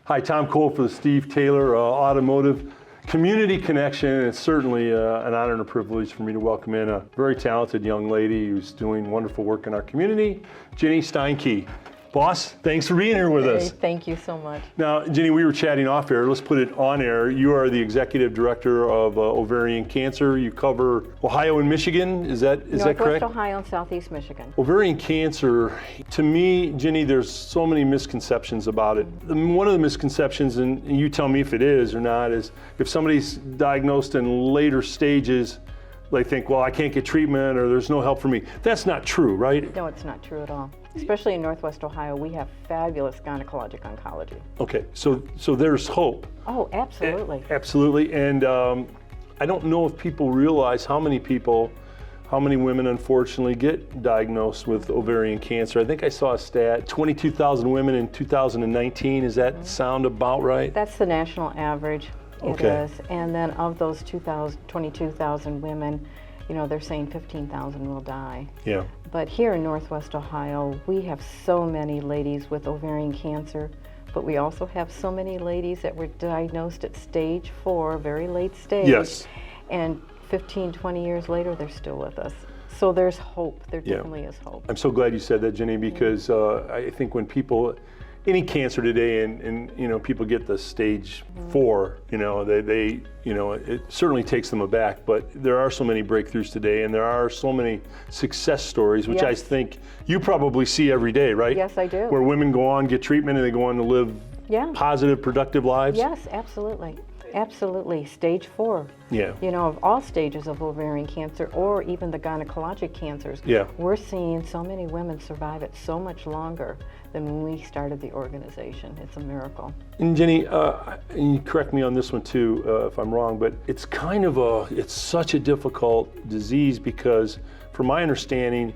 Hi, Tom Cole for the Steve Taylor Automotive Community Connection. It's certainly an honor and a privilege for me to welcome in a very talented young lady who's doing wonderful work in our community, Ginni Steinke. Boss, thanks for being here with us. Thank you so much. Now, Ginni, we were chatting off air. Let's put it on air. You are the executive director of ovarian cancer. You cover Ohio and Michigan. Is that correct? Northwest Ohio and Southeast Michigan. Ovarian cancer, to me, Ginni, there's so many misconceptions about it. One of the misconceptions, and you tell me if it is or not, is if somebody's diagnosed in later stages, they think, well, I can't get treatment or there's no help for me. That's not true, right? No, it's not true at all. Especially in Northwest Ohio, we have fabulous gynecologic oncology. Okay, so there's hope. Oh, absolutely. Absolutely, and I don't know if people realize how many women unfortunately get diagnosed with ovarian cancer. I think I saw a stat, 22,000 women in 2019. Does that sound about right? That's the national average. Okay. It is. And then of those 22,000 women, they're saying 15,000 will die. Yeah. But here in Northwest Ohio, we have so many ladies with ovarian cancer, but we also have so many ladies that were diagnosed at stage 4, very late stage. Yes. And 15, 20 years later, they're still with us. So there's hope. There definitely is hope. I'm so glad you said that, Ginni, because I think when any cancer today, and people get the stage 4, it certainly takes them aback. But there are so many breakthroughs today, and there are so many success stories, which I think you probably see every day, right? Yes, I do. Where women go on, get treatment, and they go on to live positive, productive lives. Yes, absolutely. Absolutely. Stage 4. Yeah. Of all stages of ovarian cancer or even the gynecologic cancers, we're seeing so many women survive it so much longer than when we started the organization. It's a miracle. And Ginni, and you correct me on this one too if I'm wrong, but it's it's such a difficult disease because from my understanding,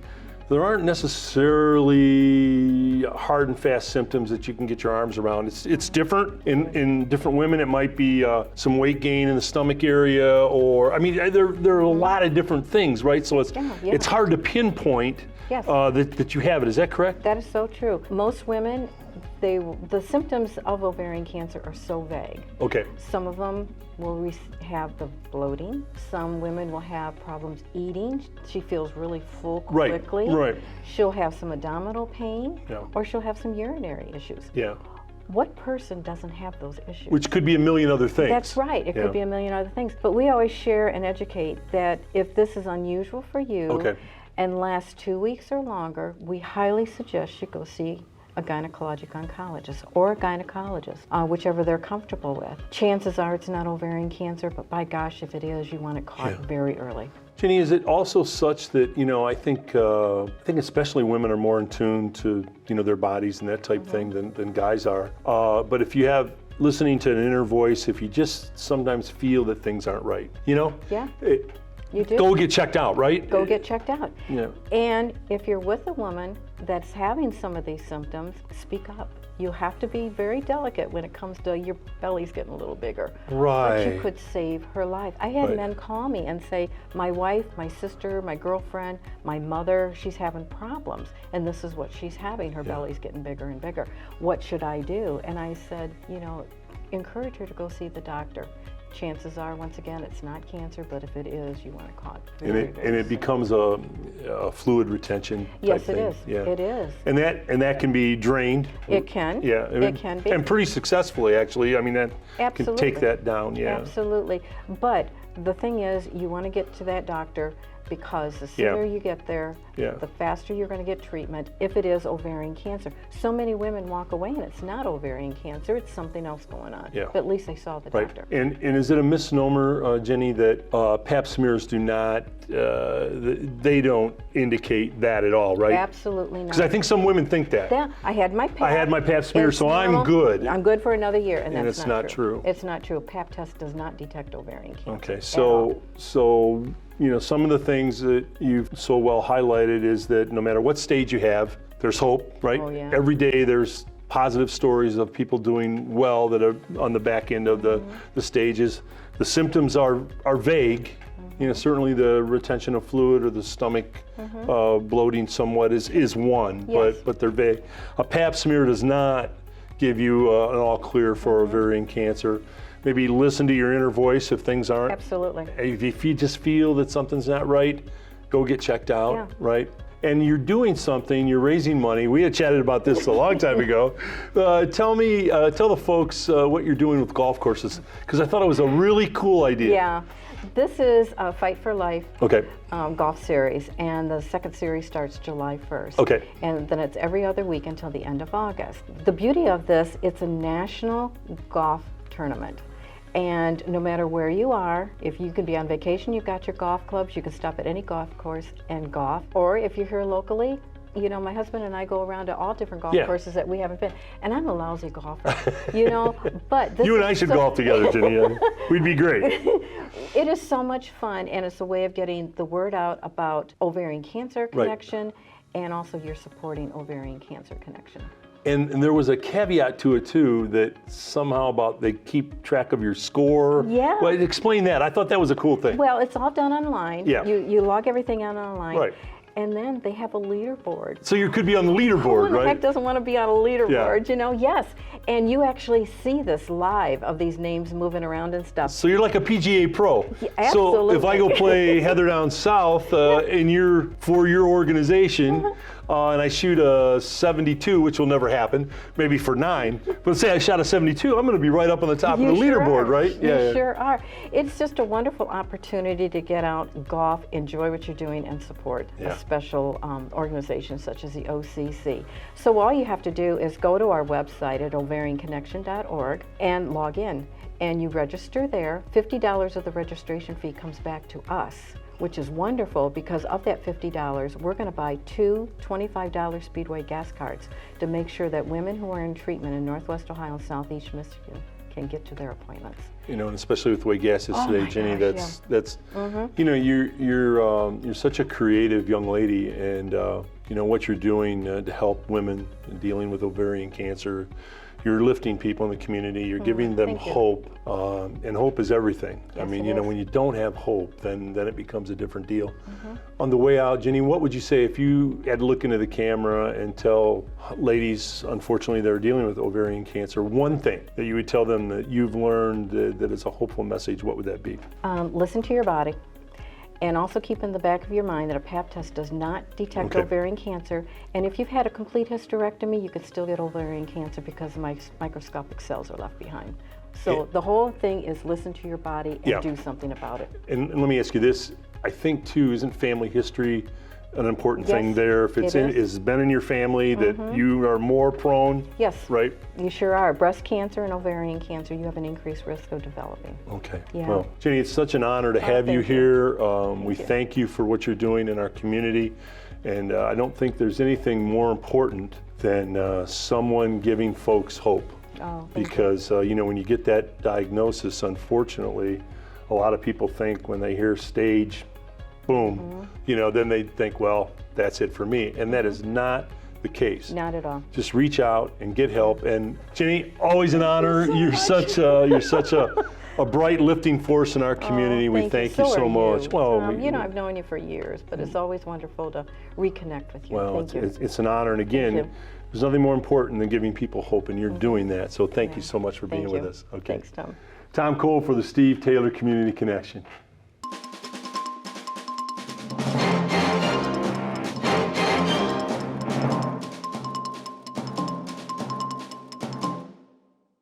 there aren't necessarily hard and fast symptoms that you can get your arms around. It's different in different women. It might be some weight gain in the stomach area, or there are a lot of different things, right? So it's hard to pinpoint that you have it. Is that correct? That is so true. Most women, the symptoms of ovarian cancer are so vague. Okay. Some of them will have the bloating. Some women will have problems eating. She feels really full quickly. Right. She'll have some abdominal pain, or she'll have some urinary issues. Yeah. What person doesn't have those issues? Which could be a million other things. That's right. It could be a million other things. But we always share and educate that if this is unusual for you and lasts 2 weeks or longer, we highly suggest you go see a gynecologic oncologist or a gynecologist, whichever they're comfortable with. Chances are it's not ovarian cancer, but by gosh, if it is, you want it caught very early. Ginni, is it also such that, I think especially women are more in tune to, their bodies and that type thing than guys are. But if you have listening to an inner voice, if you just sometimes feel that things aren't right, you do. Go get checked out, right? Go get checked out. Yeah. And if you're with a woman that's having some of these symptoms, speak up. You have to be very delicate when it comes to your belly's getting a little bigger. Right. But you could save her life. I had men call me and say, my wife, my sister, my girlfriend, my mother, she's having problems. And this is what she's having. Her belly's getting bigger and bigger. What should I do? And I said, encourage her to go see the doctor. Chances are, once again, it's not cancer, but if it is, you want it caught very and it becomes a fluid retention type thing. Yes, it is. Yeah. It is. And that can be drained. It can. Yeah. It can be. And pretty successfully, actually. That Absolutely. can take that down. Yeah. Absolutely. But the thing is, you want to get to that doctor because the sooner you get there, the faster you're going to get treatment if it is ovarian cancer. So many women walk away and it's not ovarian cancer, it's something else going on. Yeah. But at least they saw the doctor. And is it a misnomer, Ginni, that pap smears do not, they don't indicate that at all, right? Absolutely not. Because I think some women think that. Yeah, I had my pap smear, so I'm good. I'm good for another year, and that's it's not true. It's not true. A pap test does not detect ovarian cancer. Okay, so some of the things that you've so well highlighted is that no matter what stage you have, there's hope, right? Oh, yeah. Every day there's positive stories of people doing well that are on the back end of the stages. The symptoms are vague. Certainly the retention of fluid or the stomach bloating somewhat is one, Yes. but they're vague. A pap smear does not give you an all clear for ovarian cancer. Maybe listen to your inner voice if things aren't. Absolutely. If you just feel that something's not right, go get checked out, Yeah. right? And you're doing something, you're raising money. We had chatted about this a long time ago. Tell the folks what you're doing with golf courses, because I thought it was a really cool idea. Yeah. This is a Fight for Life Okay. golf series, and the second series starts July 1st. Okay. And then it's every other week until the end of August. The beauty of this, it's a national golf tournament. And no matter where you are, if you can be on vacation, you've got your golf clubs, you can stop at any golf course and golf. Or if you're here locally, you know, my husband and I go around to all different golf courses that we haven't been. And I'm a lousy golfer, you know, but this You and I should golf together, Ginni. We'd be great. It is so much fun, and it's a way of getting the word out about Ovarian Cancer Connection, and also you're supporting Ovarian Cancer Connection. And there was a caveat to it too, that somehow about they keep track of your score. Yeah. Well, explain that. I thought that was a cool thing. Well, it's all done online. Yeah. You log everything out online. Right. And then they have a leaderboard. So you could be on the Who leaderboard, in the right? heck doesn't want to be on a leaderboard, Yeah. you know? Yes. And you actually see this live of these names moving around and stuff. So you're like a PGA pro. Yeah, so if I go absolutely. play Heather Down South and you're for your organization, and I shoot a 72, which will never happen, maybe for 9, but say I shot a 72, I'm going to be right up on the top of the You sure leaderboard, are. right? You sure are. It's just a wonderful opportunity to get out, golf, enjoy what you're doing, and support Yeah. a special organization such as the OCC. So all you have to do is go to our website at ovarianconnection.org and log in. And you register there. $50 of the registration fee comes back to us, which is wonderful because of that $50, we're going to buy 2 $25 Speedway gas cards to make sure that women who are in treatment in Northwest Ohio and Southeast Michigan can get to their appointments. You know, and especially with the way gas is today, my Ginni, gosh, that's you know, you're such a creative young lady, and you know what you're doing to help women dealing with ovarian cancer. You're lifting people in the community. You're giving them thank you. hope, and hope is everything. I Yes, mean, it you know, is. when you don't have hope, then it becomes a different deal. On the way out, Ginni, what would you say if you had to look into the camera and tell ladies, unfortunately, that are dealing with ovarian cancer, one thing that you would tell them that you've learned that is a hopeful message? What would that be? Listen to your body. And also keep in the back of your mind that a Pap test does not detect Okay. ovarian cancer. And if you've had a complete hysterectomy, you could still get ovarian cancer because the microscopic cells are left behind. So the whole thing is listen to your body and Yeah. do something about it. And let me ask you this. I think, too, isn't family history an important thing Yes, there? If it's it is. it's been in your family that you are more prone, Yes, right? you sure are. Breast cancer and ovarian cancer, you have an increased risk of developing. Okay. Yeah. Well, Ginni, it's such an honor to have you thank you. here. We you. thank you for what you're doing in our community. And I don't think there's anything more important than someone giving folks hope. Oh, thank you. Because, you know, when you get that diagnosis, unfortunately, a lot of people think when they hear stage, boom, you know, then they think, well, that's it for me. And that is not the case. Not at all. Just reach out and get help. And Ginni, always an honor. You're such a bright lifting force in our community. We thank you so much. Well, you know, I've known you for years, but it's always wonderful to reconnect with you. well, Thank you. it's an honor. And again, you. there's nothing more important than giving people hope, and you're doing that. So thank you so much for being Thank with you. us. Okay. Thanks, Tom. Tom Cole for the Steve Taylor Community Connection.